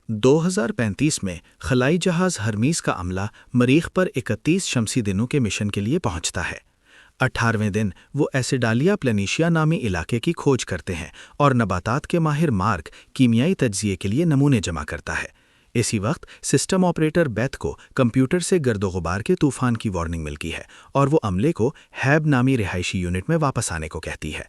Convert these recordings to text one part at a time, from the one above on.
2035 में खलाई जहाज हरमीज का अमला मरीख पर 31 शमसी दिनों के मिशन के लिए पहुंचता है। 18वें दिन वो एसिडालिया प्लेनिशिया नामी इलाके की खोज करते हैं और नबातात के माहिर मार्क कीमियाई तज्जिए के लिए नमूने जमा करता है। इसी वक्त सिस्टम ऑपरेटर बेथ को कंप्यूटर से गर्दो-गुबार के तूफान की वार्निंग मिलती है और वो अमले को हैब नामी रिहायशी यूनिट में वापस आने को कहती है।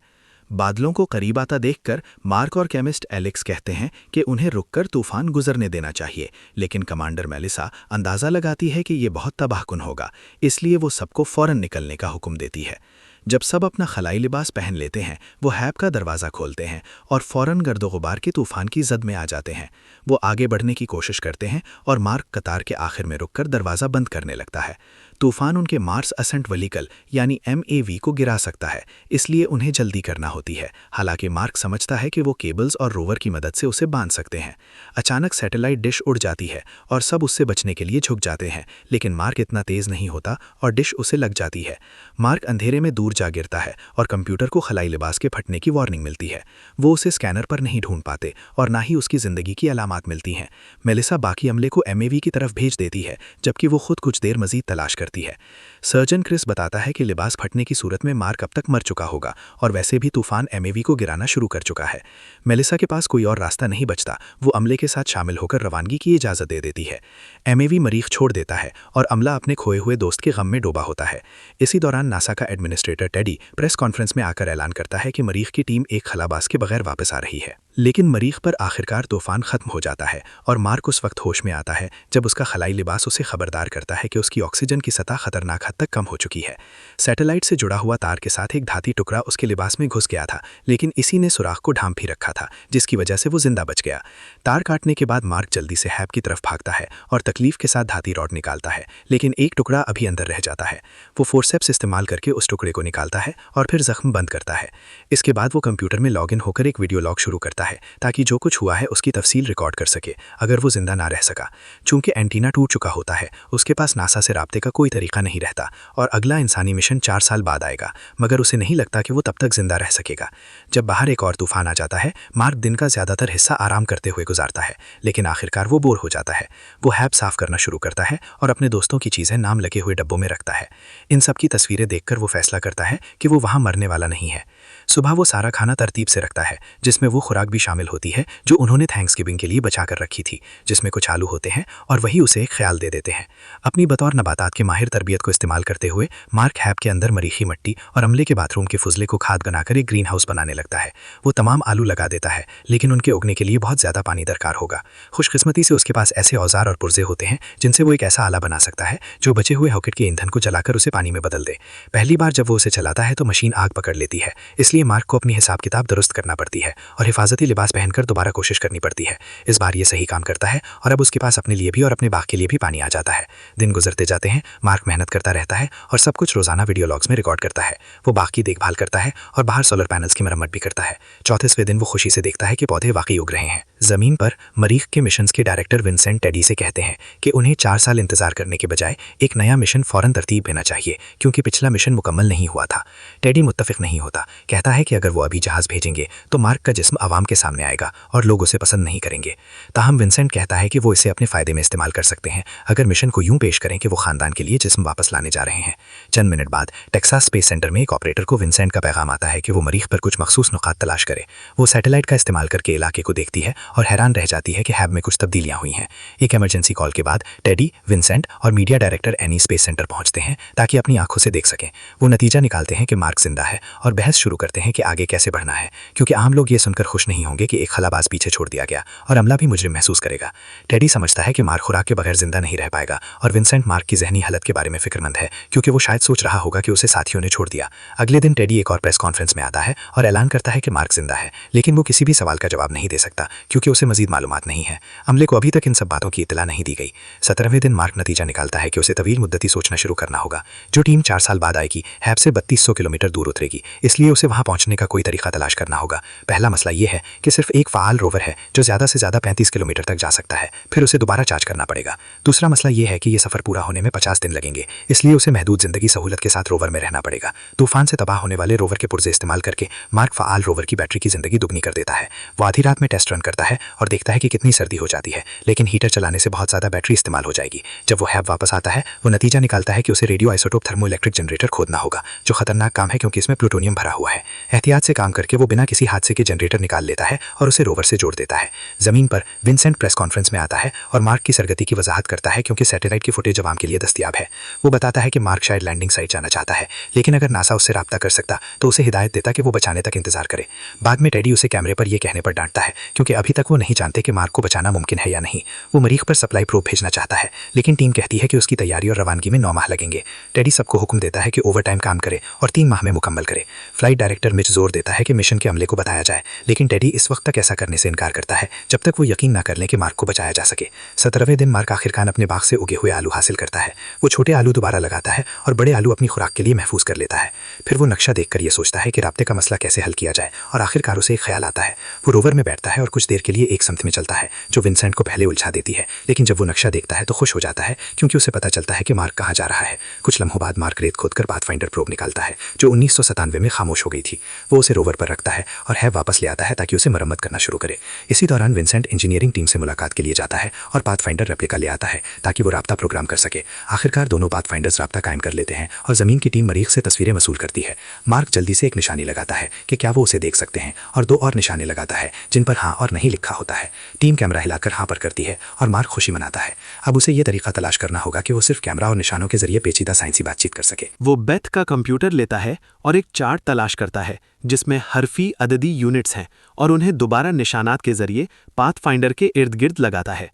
बादलों को करीब आता देखकर मार्क और केमिस्ट एलेक्स कहते हैं कि उन्हें रुककर तूफान गुजरने देना चाहिए, लेकिन कमांडर मेलिसा अंदाज़ा लगाती है कि यह बहुत तबाहकुन होगा, इसलिए वो सबको फौरन निकलने का हुक्म देती है। जब सब अपना खलाई लिबास पहन लेते हैं, वो हैब का दरवाज़ा खोलते हैं और फौरन गर्दो-गुबार के तूफान की जद में आ जाते हैं। वो आगे बढ़ने की कोशिश करते हैं और मार्क कतार के आखिर में रुककर दरवाज़ा बंद करने लगता है। तूफान उनके मार्स असेंट व्हीकल यानी MAV को गिरा सकता है, इसलिए उन्हें जल्दी करना होती है। हालांकि मार्क समझता है कि वो केबल्स और रोवर की मदद से उसे बांध सकते हैं। अचानक सैटेलाइट डिश उड़ जाती है और सब उससे बचने के लिए झुक जाते हैं, लेकिन मार्क इतना तेज़ नहीं होता और डिश उसे लग जाती है। मार्क अंधेरे में दूर जा गिरता है और कंप्यूटर को खलाई लिबास के फटने की वार्निंग मिलती है। वो उसे स्कैनर पर नहीं ढूंढ पाते और ना ही उसकी ज़िंदगी की अलामात मिलती हैं। मेलिसा बाकी अमले को MAV की तरफ भेज देती है, जबकि वो खुद कुछ देर मजीद तलाश करती है। सर्जन क्रिस बताता है कि लिबास फटने की सूरत में मार्क अब तक मर चुका होगा और वैसे भी तूफान MAV को गिराना शुरू कर चुका है। मेलिसा के पास कोई और रास्ता नहीं बचता, वो अमले के साथ शामिल होकर रवानगी की इजाज़त दे देती है। MAV मरीख छोड़ देता है और अमला अपने खोए हुए दोस्त के गम में डूबा होता है। इसी दौरान नासा का एडमिनिस्ट्रेटर टेडी प्रेस कॉन्फ्रेंस में आकर ऐलान करता है कि मरीख की टीम एक खलाबाज के बगैर वापस आ रही है। लेकिन मरीख पर आखिरकार तूफान खत्म हो जाता है और मार्क उस वक्त होश में आता है जब उसका खलाई लिबास उसे खबरदार करता है कि उसकी ऑक्सीजन की सतह खतरनाक हद तक कम हो चुकी है। सैटेलाइट से जुड़ा हुआ तार के साथ एक धाती टुकड़ा उसके लिबास में घुस गया था, लेकिन इसी ने सुराख को ढांप भी रखा था, जिसकी वजह से वो जिंदा बच गया। तार काटने के बाद मार्क जल्दी से हैब की तरफ भागता है और तकलीफ के साथ धाती रॉड निकालता है, लेकिन एक टुकड़ा अभी अंदर रह जाता है। वो फोर्सेप्स इस्तेमाल करके उस टुकड़े को निकालता है और फिर जख्म बंद करता है। इसके बाद वो कंप्यूटर में लॉग इन होकर एक वीडियो लॉग शुरू करता है ताकि जो कुछ हुआ है उसकी तफसील रिकॉर्ड कर सके अगर वो जिंदा ना रह सका। चूंकि एंटीना टूट चुका होता है, उसके पास नासा से राब्ते का कोई तरीका नहीं रहता और अगला इंसानी मिशन 4 साल बाद आएगा, मगर उसे नहीं लगता कि वो तब तक जिंदा रह सकेगा। जब बाहर एक और तूफान आ जाता है, मार्क दिन का ज़्यादातर हिस्सा आराम करते हुए गुजारता है, लेकिन आखिरकार वो बोर हो जाता है। वो हैब साफ करना शुरू करता है और अपने दोस्तों की चीज़ें नाम लगे हुए डब्बों में रखता है। इन सब की तस्वीरें देखकर वो फैसला करता है कि वो वहाँ मरने वाला नहीं है। सुबह वो सारा खाना तरतीब से रखता है, जिसमें वो खुराक भी शामिल होती है जो उन्होंने थैंक्सगिविंग के लिए बचा कर रखी थी, जिसमें कुछ आलू होते हैं और वही उसे एक ख्याल दे देते हैं। अपनी बतौर नबातात के माहिर तरबियत को इस्तेमाल करते हुए मार्क हैब के अंदर मरीखी मिट्टी और अमले के बाथरूम के फुजले को खाद बनाकर एक ग्रीन हाउस बनाने लगता है। वो तमाम आलू लगा देता है, लेकिन उनके उगने के लिए बहुत ज़्यादा पानी दरकार होगा। खुशकिस्मती से उसके पास ऐसे औजार और पुर्जे होते हैं जिनसे वो एक ऐसा आला बना सकता है जो बचे हुए रॉकेट के ईंधन को जलाकर उसे पानी में बदल दे। पहली बार जब वो उसे चलाता है तो मशीन आग पकड़ लेती है, इसलिए मार्क को अपनी हिसाब किताब दुरुस्त करना पड़ती है और हिफाजती लिबास पहनकर दोबारा कोशिश करनी पड़ती है। इस बार ये सही काम करता है और अब उसके पास अपने लिए भी और अपने बाग के लिए भी पानी आ जाता है। दिन गुजरते जाते हैं, मार्क मेहनत करता रहता है और सब कुछ रोजाना वीडियो लॉग्स में रिकॉर्ड करता है। वो बाग की देखभाल करता है और बाहर सोलर पैनल्स की मरम्मत भी करता है। 34वें दिन वो खुशी से देखता है कि पौधे वाकई उग रहे हैं। जमीन पर मरीख के मिशन के डायरेक्टर विंसेंट टेडी से कहते हैं कि उन्हें 4 साल इंतजार करने के बजाय एक नया मिशन फौरन तरतीब देना चाहिए, क्योंकि पिछला मिशन मुकम्मल नहीं हुआ था। टेडी मुत्तफिक नहीं होता, कहता है कि अगर वो अभी जहाज भेजेंगे तो मार्क का जिस्म आवाम के सामने आएगा और लोग उसे पसंद नहीं करेंगे। ताहम विंसेंट कहता है कि वो इसे अपने फायदे में इस्तेमाल कर सकते हैं अगर मिशन को यूं पेश करें कि वो खानदान के लिए जिस्म वापस लाने जा रहे हैं। चंद मिनट बाद टेक्सास स्पेस सेंटर में एक ऑपरेटर को विंसेंट का पैगाम आता है कि वो मरीख पर कुछ मखसूस नुकात तलाश करे। वो सैटेलाइट का इस्तेमाल करके इलाके को देखती है और हैरान रह जाती है कि हैब में कुछ तब्दीलियां हुई हैं। एक इमरजेंसी कॉल के बाद टेडी, विंसेंट और media director any space centre पहुंचते हैं ताकि अपनी आंखों से देख सकें। वो नतीजा निकालते हैं कि मार्क जिंदा है और बहस शुरू करते हैं कि आगे कैसे बढ़ना है, क्योंकि आम लोग ये सुनकर खुश नहीं होंगे कि एक खलाबाज पीछे छोड़ दिया गया और अमला भी मुजरिम महसूस करेगा। टेडी समझता है कि मार्क खुराक के बगैर जिंदा नहीं रह पाएगा और विंसेंट मार्क की जहनी हालत के बारे में फिक्रमंद है, क्योंकि वो शायद सोच रहा होगा कि उसे साथियों ने छोड़ दिया। अगले दिन टेडी एक और प्रेस कॉन्फ्रेंस में आता है और ऐलान करता है कि मार्क जिंदा है, लेकिन वो किसी भी सवाल का जवाब नहीं दे सकता क्योंकि उसे मजीद मालूमात नहीं है। अमले को अभी तक इन सब बातों की इत्तला नहीं दी गई। 17वें दिन मार्क नतीजा निकालता है कि उसे तवील मुद्दती सोचना शुरू करना होगा। जो टीम 4 साल बाद आएगी हैब से 3200 किलोमीटर दूर उतरेगी, इसलिए उसे वहां वहां पहुंचने का कोई तरीका तलाश करना होगा। पहला मसला ये है कि सिर्फ एक फ़ाल रोवर है जो ज़्यादा से ज़्यादा 35 किलोमीटर तक जा सकता है, फिर उसे दोबारा चार्ज करना पड़ेगा। दूसरा मसला ये है कि ये सफ़र पूरा होने में 50 दिन लगेंगे, इसलिए उसे महदूद ज़िंदगी सहूलत के साथ रोवर में रहना पड़ेगा। तूफान से तबाह होने वाले रोवर के पुर्जे इस्तेमाल करके मार्क फ़ाल रोवर की बैटरी की ज़िंदगी दुगनी कर देता है। वो आधी रात में टेस्ट रन करता है और देखता है कि कितनी सर्दी हो जाती है, लेकिन हीटर चलाने से बहुत ज़्यादा बैटरी इस्तेमाल हो जाएगी। जब वो हैब वापस आता है, वो नतीजा निकालता है कि उसे रेडियो आइसोटोप थर्मोइलेक्ट्रिक जनरेटर खोदना होगा, जो खतरनाक काम है क्योंकि इसमें प्लूटोनियम भरा हुआ है। एहतियात से काम करके वो बिना किसी हादसे के जनरेटर निकाल लेता है और उसे रोवर से जोड़ देता है। ज़मीन पर विंसेंट प्रेस कॉन्फ्रेंस में आता है और मार्क की सरगति की वजाहत करता है क्योंकि सैटेलाइट की फुटेज आवाम के लिए दस्तयाब है। वो बताता है कि मार्क शायद लैंडिंग साइट जाना चाहता है, लेकिन अगर नासा उससे राब्ता कर सकता तो उसे हिदायत देता कि वो बचाने तक इंतजार करे। बाद में टेडी उसे कैमरे पर यह कहने पर डांटता है क्योंकि अभी तक वो नहीं जानते कि मार्क को बचाना मुमकिन है या नहीं। वो मरीख पर सप्लाई प्रोब भेजना चाहता है, लेकिन टीम कहती है कि उसकी तैयारी और रवानगी में 9 माह लगेंगे। टेडी सबको हुक्म देता है कि ओवरटाइम काम करे और 3 माह में मुकम्मल करे। फ्लाइट डायरेक्टर मिच जोर देता है कि मिशन के अमले को बताया जाए, लेकिन टेडी इस वक्त तक ऐसा करने से इनकार करता है जब तक वो यकीन ना कर ले कि मार्क को बचाया जा सके। 17वें दिन मार्क आखिरकार अपने बाग से उगे हुए आलू हासिल करता है। वो छोटे आलू दोबारा लगाता है और बड़े आलू अपनी खुराक के लिए महफूज कर लेता है। फिर वो नक्शा देखकर ये सोचता है कि राब्ते का मसला कैसे हल किया जाए और आखिरकार उसे एक ख्याल आता है। वो रोवर में बैठता है और कुछ देर के लिए एक समत में चलता है जो विंसेंट को पहले उलझा देती है, लेकिन जब वो नक्शा देखता है तो खुश हो जाता है क्योंकि उसे पता चलता है कि मार्क कहाँ जा रहा है। कुछ लम्हों बाद मार्क रेत खोदकर पाथफाइंडर प्रोब निकालता है जो 1997 में खामोश हो गई थी। वो उसे रोवर पर रखता है और हैव वापस ले आता है ताकि उसे मरम्मत करना शुरू करे। इसी दौरान विंसेंट इंजीनियरिंग टीम से मुलाकात के लिए जाता है और पाथफाइंडर रेप्लिका ले आता है ताकि वो राब्ता प्रोग्राम कर सके। आखिरकार दोनों पाथफाइंडर्स राब्ता कायम कर लेते हैं और ज़मीन की टीम मरीख से तस्वीरें वसूल करती है। मार्क जल्दी से एक निशानी लगाता है कि क्या वो उसे देख सकते हैं और 2 और निशाने लगाता है जिन पर हाँ और नहीं लिखा होता है। टीम कैमरा हिलाकर हाँ पर करती है और मार्क खुशी मनाता है। अब उसे ये तरीका तलाश करना होगा कि वो सिर्फ कैमरा और निशानों के जरिए पेचीदा साइंसी बातचीत कर सके। वो बेथ का कंप्यूटर लेता है और एक चार्ट तलाश करता है जिसमें हरफी अददी यूनिट्स हैं और उन्हें दोबारा निशानात के जरिए पाथफाइंडर के इर्द गिर्द लगाता है।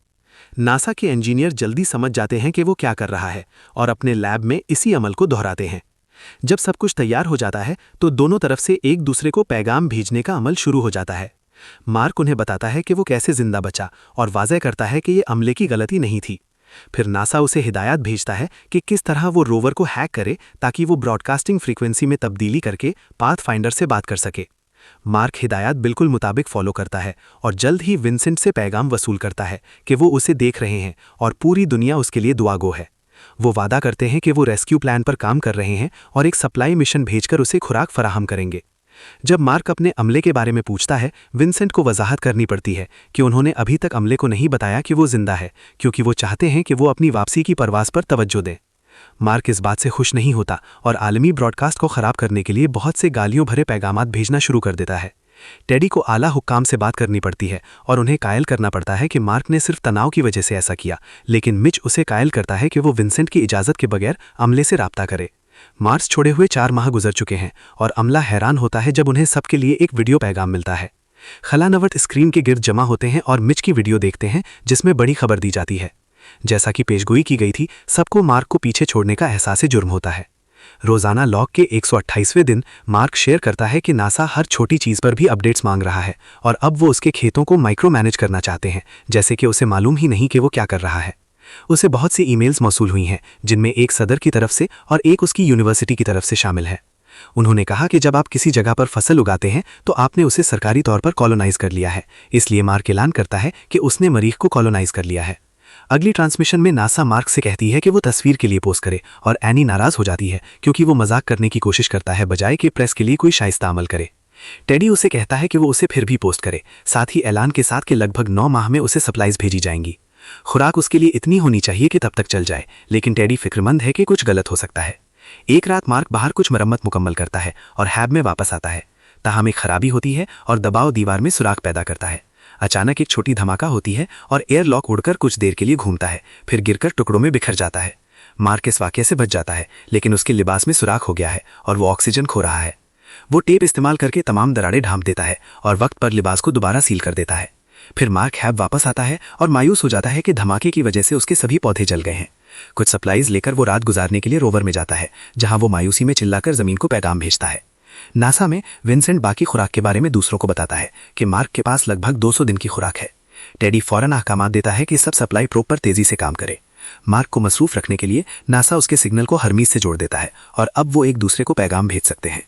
नासा के इंजीनियर जल्दी समझ जाते हैं कि वो क्या कर रहा है और अपने लैब में इसी अमल को दोहराते हैं। जब सब कुछ तैयार हो जाता है तो दोनों तरफ से एक दूसरे को पैगाम भेजने का अमल शुरू हो जाता है। मार्क उन्हें बताता है कि वो कैसे जिंदा बचा और वाज़ह करता है कि ये अमले की गलती नहीं थी। फिर नासा उसे हिदायत भेजता है कि किस तरह वो रोवर को हैक करे ताकि वो ब्रॉडकास्टिंग फ्रीक्वेंसी में तब्दीली करके पाथफाइंडर से बात कर सके। मार्क हिदायत बिल्कुल मुताबिक फॉलो करता है और जल्द ही विंसेंट से पैगाम वसूल करता है कि वो उसे देख रहे हैं और पूरी दुनिया उसके लिए दुआगो है। वो वादा करते हैं कि वो रेस्क्यू प्लान पर काम कर रहे हैं और एक सप्लाई मिशन भेजकर उसे खुराक फराहम करेंगे। जब मार्क अपने अमले के बारे में पूछता है, विंसेंट को वजाहत करनी पड़ती है कि उन्होंने अभी तक अमले को नहीं बताया कि वो जिंदा है क्योंकि वो चाहते हैं कि वो अपनी वापसी की परवाज़ पर तवज्जो दें। मार्क इस बात से खुश नहीं होता और आलमी ब्रॉडकास्ट को ख़राब करने के लिए बहुत से गालियों भरे पैगामात भेजना शुरू कर देता है। टेडी को आला हुक्काम से बात करनी पड़ती है और उन्हें कायल करना पड़ता है कि मार्क ने सिर्फ तनाव की वजह से ऐसा किया, लेकिन मिच उसे कायल करता है कि वो विंसेंट की इजाज़त के बगैर अमले से राब्ता करे। मार्स छोड़े हुए 4 माह गुजर चुके हैं और अमला हैरान होता है जब उन्हें सबके लिए एक वीडियो पैगाम मिलता है। खलानवर्त स्क्रीन के गिर्द जमा होते हैं और मिच की वीडियो देखते हैं जिसमें बड़ी खबर दी जाती है। जैसा कि पेशगोई की गई थी, सबको मार्क को पीछे छोड़ने का एहसास जुर्म होता है। रोज़ाना लॉग के 128वें दिन मार्क शेयर करता है कि नासा हर छोटी चीज़ पर भी अपडेट्स मांग रहा है और अब वो उसके खेतों को माइक्रो मैनेज करना चाहते हैं, जैसे कि उसे मालूम ही नहीं कि वो क्या कर रहा है। उसे बहुत सी ईमेल्स मौसूल हुई हैं जिनमें एक सदर की तरफ से और एक उसकी यूनिवर्सिटी की तरफ से शामिल है। उन्होंने कहा कि जब आप किसी जगह पर फसल उगाते हैं तो आपने उसे सरकारी तौर पर कॉलोनाइज कर लिया है, इसलिए मार्क ऐलान करता है कि उसने मरीख को कॉलोनाइज कर लिया है। अगली ट्रांसमिशन में नासा मार्क से कहती है कि वो तस्वीर के लिए पोस्ट करे और एनी नाराज हो जाती है क्योंकि वो मजाक करने की कोशिश करता है बजाय कि प्रेस के लिए कोई शाइस्ता अमल करे। टेडी उसे कहता है कि वो उसे फिर भी पोस्ट करे, साथ ही ऐलान के साथ कि लगभग 9 माह में उसे सप्लाईज भेजी जाएंगी। खुराक उसके लिए इतनी होनी चाहिए कि तब तक चल जाए, लेकिन टेडी फिक्रमंद है कि कुछ गलत हो सकता है। एक रात मार्क बाहर कुछ मरम्मत मुकम्मल करता है और हैब में वापस आता है। ताहम एक खराबी होती है और दबाव दीवार में सुराख पैदा करता है। अचानक एक छोटी धमाका होती है और एयरलॉक उड़कर कुछ देर के लिए घूमता है, फिर गिरकर टुकड़ों में बिखर जाता है। मार्क इस वाकये से बच जाता है, लेकिन उसके लिबास में सुराख हो गया है और वो ऑक्सीजन खो रहा है। वो टेप इस्तेमाल करके तमाम दरारें ढांप देता है और वक्त पर लिबास को दोबारा सील कर देता है। फिर मार्क हैब वापस आता है और मायूस हो जाता है कि धमाके की वजह से उसके सभी पौधे जल गए हैं। कुछ सप्लाईज लेकर वो रात गुजारने के लिए रोवर में जाता है, जहां वो मायूसी में चिल्लाकर जमीन को पैगाम भेजता है। नासा में विंसेंट बाकी खुराक के बारे में दूसरों को बताता है कि मार्क के पास लगभग 200 दिन की खुराक है। टेडी फौरन अहकामात देता है कि सब सप्लाई प्रोब पर तेजी से काम करे। मार्क को मसरूफ रखने के लिए नासा उसके सिग्नल को हरमीज से जोड़ देता है और अब वो एक दूसरे को पैगाम भेज सकते हैं।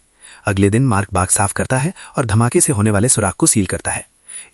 अगले दिन मार्क बाग साफ करता है और धमाके से होने वाले सुराख को सील करता है।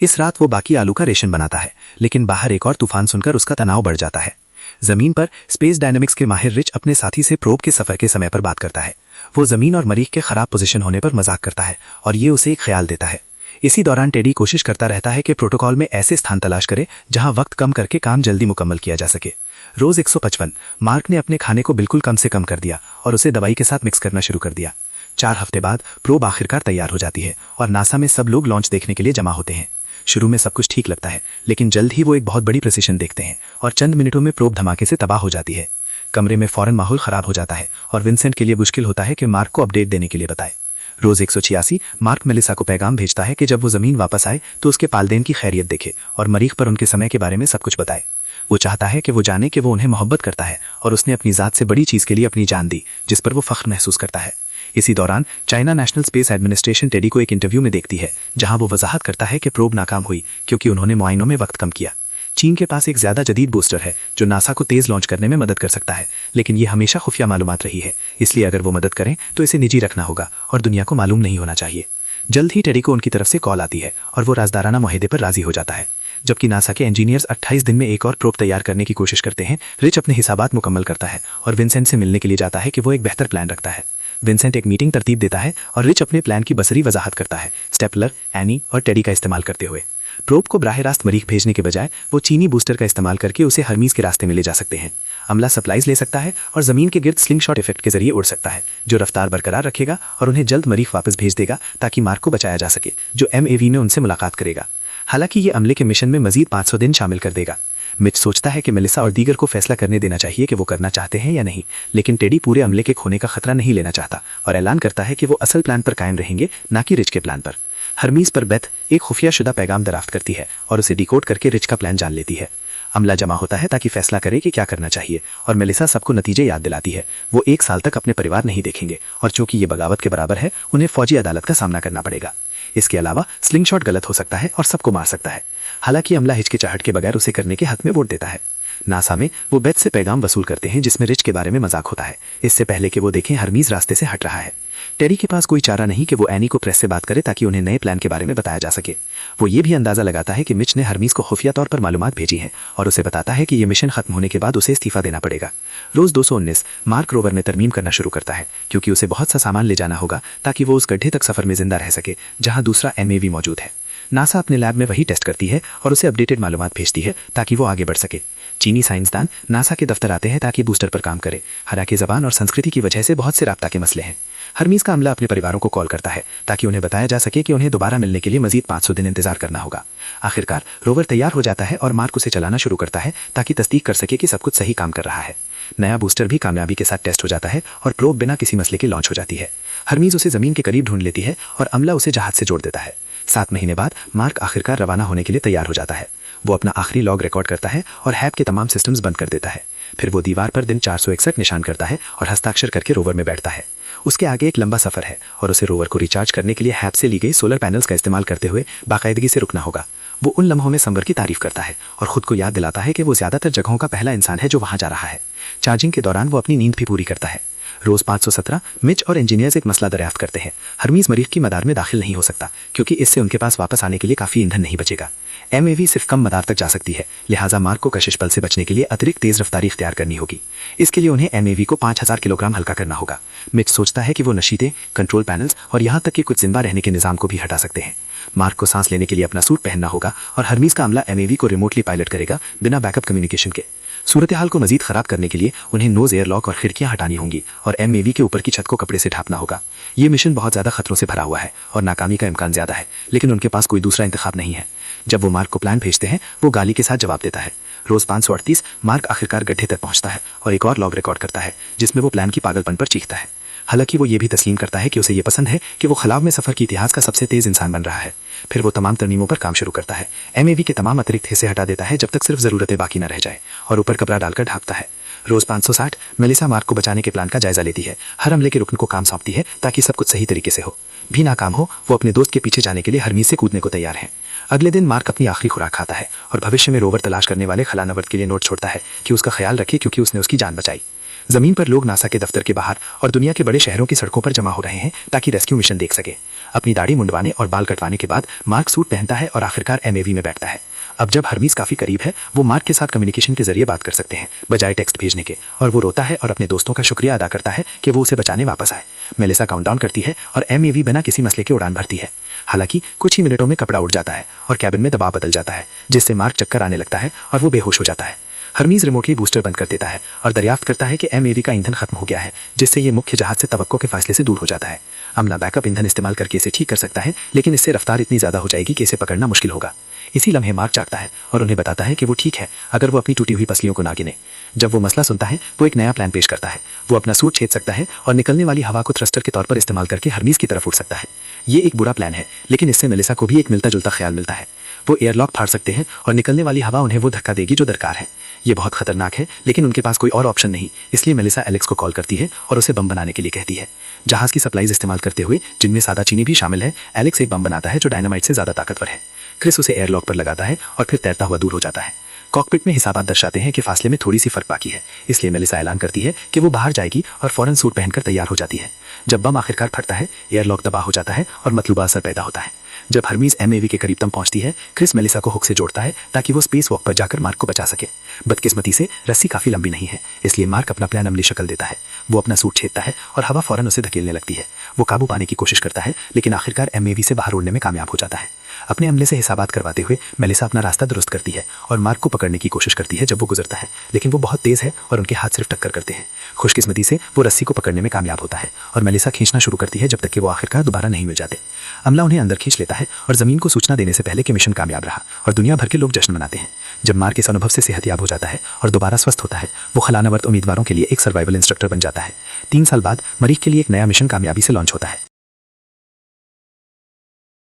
इस रात वो बाकी आलू का रेशन बनाता है, लेकिन बाहर एक और तूफान सुनकर उसका तनाव बढ़ जाता है। जमीन पर स्पेस डायनामिक्स के माहिर रिच अपने साथी से प्रोब के सफर के समय पर बात करता है। वो जमीन और मरीख के खराब पोजीशन होने पर मजाक करता है और ये उसे एक ख्याल देता है। इसी दौरान टेडी कोशिश करता रहता है कि प्रोटोकॉल में ऐसे स्थान तलाश करे जहां वक्त कम करके काम जल्दी मुकम्मल किया जा सके। रोज 155 मार्क ने अपने खाने को बिल्कुल कम से कम कर दिया और उसे दवाई के साथ मिक्स करना शुरू कर दिया। 4 हफ्ते बाद प्रोब आखिरकार तैयार हो जाती है और नासा में सब लोग लॉन्च देखने के लिए जमा होते हैं। शुरू में सब कुछ ठीक लगता है, लेकिन जल्द ही वो एक बहुत बड़ी प्रिसिशन देखते हैं और चंद मिनटों में प्रोब धमाके से तबाह हो जाती है। कमरे में फौरन माहौल खराब हो जाता है और विंसेंट के लिए मुश्किल होता है कि मार्क को अपडेट देने के लिए बताए। रोज 186 मार्क मेलिसा को पैगाम भेजता है कि जब वो जमीन वापस आए तो उसके पालदेन की खैरियत देखे और मरीख पर उनके समय के बारे में सब कुछ बताए। वो चाहता है कि वो जाने कि वो उन्हें मोहब्बत करता है और उसने अपनी जात से बड़ी चीज के लिए अपनी जान दी, जिस पर वो फख्र महसूस करता है। इसी दौरान China national space administration teddy को एक इंटरव्यू में देखती है, जहां वो वजाहत करता है कि प्रोब नाकाम हुई क्योंकि उन्होंने मुआयनों में वक्त कम किया। चीन के पास एक ज्यादा जदीद बूस्टर है जो नासा को तेज लॉन्च करने में मदद कर सकता है, लेकिन ये हमेशा खुफिया मालूमात रही है, इसलिए अगर वो मदद करें तो इसे निजी रखना होगा और दुनिया को मालूम नहीं होना चाहिए। जल्द ही टेडी को उनकी तरफ से कॉल आती है और वो राजदाराना मुआहदे पर राजी हो जाता है। जबकि नासा के इंजीनियर्स 28 दिन में एक और प्रोब तैयार करने की कोशिश करते हैं, रिच अपने हिसाबात मुकम्मल करता है और विंसेंट से मिलने के लिए जाता है कि वो एक बेहतर प्लान रखता है। विंसेंट एक मीटिंग तरतीब देता है और रिच अपने प्लान की बसरी वजाहत करता है, स्टेपलर, एनी और टेडी का इस्तेमाल करते हुए। प्रोब को बराह रास्त मरीख भेजने के बजाय वो चीनी बूस्टर का इस्तेमाल करके उसे हर्मीज के रास्ते में ले जा सकते हैं। अमला सप्लाईज ले सकता है और जमीन के गिर्द स्लिंग शॉट इफेक्ट के जरिए उड़ सकता है, जो रफ्तार बरकरार रखेगा और उन्हें जल्द मरीख वापस भेज देगा ताकि मार्क को बचाया जा सके, जो MAV में उनसे मुलाकात करेगा। हालांकि ये अमले के मिशन में मजीद 500 दिन शामिल कर देगा। मिच सोचता है कि मेलिसा और दीगर को फैसला करने देना चाहिए कि वो करना चाहते हैं या नहीं, लेकिन टेडी पूरे अमले के खोने का खतरा नहीं लेना चाहता और ऐलान करता है कि वो असल प्लान पर कायम रहेंगे, ना कि रिच के प्लान पर। हर्मीज पर बेथ एक खुफिया शुदा पैगाम दराफ्त करती है और उसे डिकोड करके रिच का प्लान जान लेती है। अमला जमा होता है ताकि फैसला करे कि क्या करना चाहिए और मेलिसा सबको नतीजे याद दिलाती है। वो 1 साल तक अपने परिवार नहीं देखेंगे और चूंकि ये बगावत के बराबर है, उन्हें फौजी अदालत का सामना करना पड़ेगा। इसके अलावा स्लिंग शॉट गलत हो सकता है और सबको मार सकता है। हालांकि अमला हिचकिचाहट के बगैर उसे करने के हक में वोट देता है। नासा में वो बेथ से पैगाम वसूल करते हैं जिसमें रिच के बारे में मजाक होता है, इससे पहले कि वो देखें हर्मीज रास्ते से हट रहा है। टेरी के पास कोई चारा नहीं कि वो एनी को प्रेस से बात करे ताकि उन्हें नए प्लान के बारे में बताया जा सके। वो ये भी अंदाजा लगाता है कि मिच ने हर्मीज को खुफिया तौर पर मालूमात भेजी हैं और उसे बताता है कि ये मिशन खत्म होने के बाद उसे इस्तीफा देना पड़ेगा। रोज 219 मार्क रोवर में तरमीम करना शुरू करता है क्योंकि उसे बहुत सा सामान ले जाना होगा ताकि वो उस गड्ढे तक सफर में जिंदा रह सके जहां दूसरा MAV मौजूद है। नासा अपने लैब में वही टेस्ट करती है और उसे अपडेटेड मालूमात भेजती है ताकि वो आगे बढ़ सके। चीनी साइंसदान नासा के दफ्तर आते हैं ताकि बूस्टर पर काम करे। हालांकि जबान और संस्कृति की वजह से बहुत से राब्ता के मसले हैं। हर्मीज का अमला अपने परिवारों को कॉल करता है ताकि उन्हें बताया जा सके कि उन्हें दोबारा मिलने के लिए मजीद 500 दिन इंतजार करना होगा। आखिरकार रोवर तैयार हो जाता है और मार्क उसे चलाना शुरू करता है ताकि तस्दीक कर सके कि सब कुछ सही काम कर रहा है। नया बूस्टर भी कामयाबी के साथ टेस्ट हो जाता है और प्रोब बिना किसी मसले के लॉन्च हो जाती है। हर्मीज उसे जमीन के करीब ढूंढ लेती है और अमला उसे जहाज से जोड़ देता है। 7 महीने बाद मार्क आखिरकार रवाना होने के लिए तैयार हो जाता है। वो अपना आखिरी लॉग रिकॉर्ड करता है और हैप के तमाम सिस्टम्स बंद कर देता है। फिर वो दीवार पर दिन 461 निशान करता है और हस्ताक्षर करके रोवर में बैठता है। उसके आगे एक लंबा सफर है और उसे रोवर को रिचार्ज करने के लिए हैप से ली गई सोलर पैनल्स का इस्तेमाल करते हुए बाकायदगी से रुकना होगा। वो उन लम्हों में संवर की तारीफ करता है और खुद को याद दिलाता है कि वो ज्यादातर जगहों का पहला इंसान है जो वहां जा रहा है। चार्जिंग के दौरान वो अपनी नींद भी पूरी करता है। रोज 517 मिच और इंजीनियर्स एक मसला दरियाफ्त करते हैं। हर्मीज मरीख की मदार में दाखिल नहीं हो सकता क्योंकि इससे उनके पास वापस आने के लिए काफी ईंधन नहीं बचेगा। MAV सिर्फ कम मदार तक जा सकती है, लिहाजा मार्क को कशिश बल से बचने के लिए अतिरिक्त तेज रफ्तारी इख्तियार करनी होगी। इसके लिए उन्हें MAV को 5000 किलोग्राम हल्का करना होगा। मिच सोचता है कि वो नशीते, कंट्रोल पैनल्स और यहाँ तक कि कुछ जिंदा रहने के निजाम को भी हटा सकते हैं। मार्क को सांस लेने के लिए अपना सूट पहनना होगा और हर्मीज का अमला MAV को रिमोटली पायलट करेगा बिना बैकअप कम्युनिकेशन के। सूरत हाल को मजीद खराब करने के लिए उन्हें नोज एयरलॉक और खिड़कियां हटानी होंगी और MAV के ऊपर की छत को कपड़े से ढांपना होगा। ये मिशन बहुत ज्यादा खतरों से भरा हुआ है और नाकामी का इम्कान ज्यादा है, लेकिन उनके पास कोई दूसरा इंतखाब नहीं है। जब वो मार्क को प्लान भेजते हैं, वो गाली के साथ जवाब देता है। रोज 538 मार्क आखिरकार गड्ढे तक पहुंचता है और एक और लॉग रिकॉर्ड करता है जिसमें वो प्लान की पागलपन पर चीखता है। हालांकि वो ये भी तस्लीम करता है कि उसे ये पसंद है कि वो खलाव में सफर के इतिहास का सबसे तेज इंसान बन रहा है। फिर वो तमाम तरमीमों पर काम शुरू करता है। MAV के तमाम अतिरिक्त हिस्से हटा देता है जब तक सिर्फ जरूरतें बाकी न रह जाए और ऊपर कपड़ा डालकर ढांपता है। रोज 560 मेलिसा मार्क को बचाने के प्लान का जायजा लेती है। हर हमले के रुकन को काम सौंपती है ताकि सब कुछ सही तरीके से हो। भी नाकाम हो, वो अपने दोस्त के पीछे जाने के लिए हर्मीज से कूदने को तैयार है। अगले दिन मार्क अपनी आखिरी खुराक खाता है और भविष्य में रोवर तलाश करने वाले खलानवर्द के लिए नोट छोड़ता है कि उसका ख्याल रखे क्योंकि उसने उसकी जान बचाई। जमीन पर लोग नासा के दफ्तर के बाहर और दुनिया के बड़े शहरों की सड़कों पर जमा हो रहे हैं ताकि रेस्क्यू मिशन देख सके। अपनी दाढ़ी मुंडवाने और बाल कटवाने के बाद मार्क सूट पहनता है और आखिरकार एमएवी में बैठता है। अब जब हर्मीज काफी करीब है, वो मार्क के साथ कम्युनिकेशन के जरिए बात कर सकते हैं बजाय टेक्स्ट भेजने के, और वो रोता है और अपने दोस्तों का शुक्रिया अदा करता है कि वो उसे बचाने वापस आए। मेलिसा काउंटडाउन करती है और एमएवी बिना किसी मसले के उड़ान भरती है। हालांकि कुछ ही मिनटों में कपड़ा उड़ जाता है और कैबिन में दबाव बदल जाता है, जिससे मार्क चक्कर आने लगता है और वो बेहोश हो जाता है। हर्मीज रिमोटली बूस्टर बंद कर देता है और दरियाफ्त करता है कि एमएवी का ईंधन खत्म हो गया है, जिससे ये मुख्य जहाज से तवक्को के फासले से दूर हो जाता है। अमला बैकअप ईंधन इस्तेमाल करके इसे ठीक कर सकता है, लेकिन इससे रफ्तार इतनी ज्यादा हो जाएगी कि इसे पकड़ना मुश्किल होगा। इसी लम्हे मार्क जागता है और उन्हें बताता है कि वो ठीक है अगर वो अपनी टूटी हुई पसलियों को ना गिने। जब वो मसला सुनता है, वो एक नया प्लान पेश करता है। वो अपना सूट छेद सकता है और निकलने वाली हवा को थ्रस्टर के तौर पर इस्तेमाल करके हर्मीज की तरफ उड़ सकता है। ये एक बुरा प्लान है, लेकिन इससे मेलिसा को भी एक मिलता जुलता ख्याल मिलता है। वो एयरलॉक फाड़ सकते हैं और निकलने वाली हवा उन्हें वो धक्का देगी जो दरकार है। ये बहुत खतरनाक है, लेकिन उनके पास कोई और ऑप्शन नहीं, इसलिए मेलिसा एलेक्स को कॉल करती है और उसे बम बनाने के लिए कहती है। जहाज की सप्लाईज इस्तेमाल करते हुए, जिनमें सादा चीनी भी शामिल है, एलेक्स एक बम बनाता है जो डायनामाइट से ज्यादा ताकतवर है। क्रिस उसे एयरलॉक पर लगाता है और फिर तैरता हुआ दूर हो जाता है। कॉकपिट में हिसाबात दर्शाते हैं कि फासले में थोड़ी सी फर्क बाकी है, इसलिए मेलिसा ऐलान करती है कि वो बाहर जाएगी और फौरन सूट पहनकर तैयार हो जाती है। जब बम आखिरकार फटता है, एयरलॉक दबा हो जाता है और मतलूबा असर पैदा होता है। जब हर्मीज एमएवी के करीब पहुंचती है, क्रिस मेलिसा को हुक से जोड़ता है ताकि वो स्पेस वॉक पर जाकर मार्क को बचा सके। बदकिस्मती से रस्सी काफी लंबी नहीं है, इसलिए मार्क अपना प्लान अमली शक्ल देता है। वो अपना सूट छेदता है और हवा फौरन उसे धकेलने लगती है। वो काबू पाने की कोशिश करता है, लेकिन आखिरकार एमएवी से बाहर उड़ने में कामयाब हो जाता है। अपने अमले से हिसाबात करवाते हुए मेलिसा अपना रास्ता दुरुस्त करती है और मार्क को पकड़ने की कोशिश करती है जब वो गुजरता है, लेकिन वो बहुत तेज है और उनके हाथ सिर्फ टक्कर करते हैं। खुशकिस्मती से वो रस्सी को पकड़ने में कामयाब होता है और मेलिसा खींचना शुरू करती है जब तक कि वो आखिरकार दोबारा नहीं मिल जाते। अमला उन्हें अंदर खींच लेता है और जमीन को सूचना देने से पहले कि मिशन कामयाब रहा, और दुनिया भर के लोग जश्न मनाते हैं। जब मार्क इस अनुभव से सेहतयाब हो जाता है और दोबारा स्वस्थ होता है, वो खलानावर्त उम्मीदवारों के लिए एक सर्वाइवल इंस्ट्रक्टर बन जाता है। 3 साल बाद मरीख के लिए एक नया मिशन कामयाबी से लॉन्च होता है।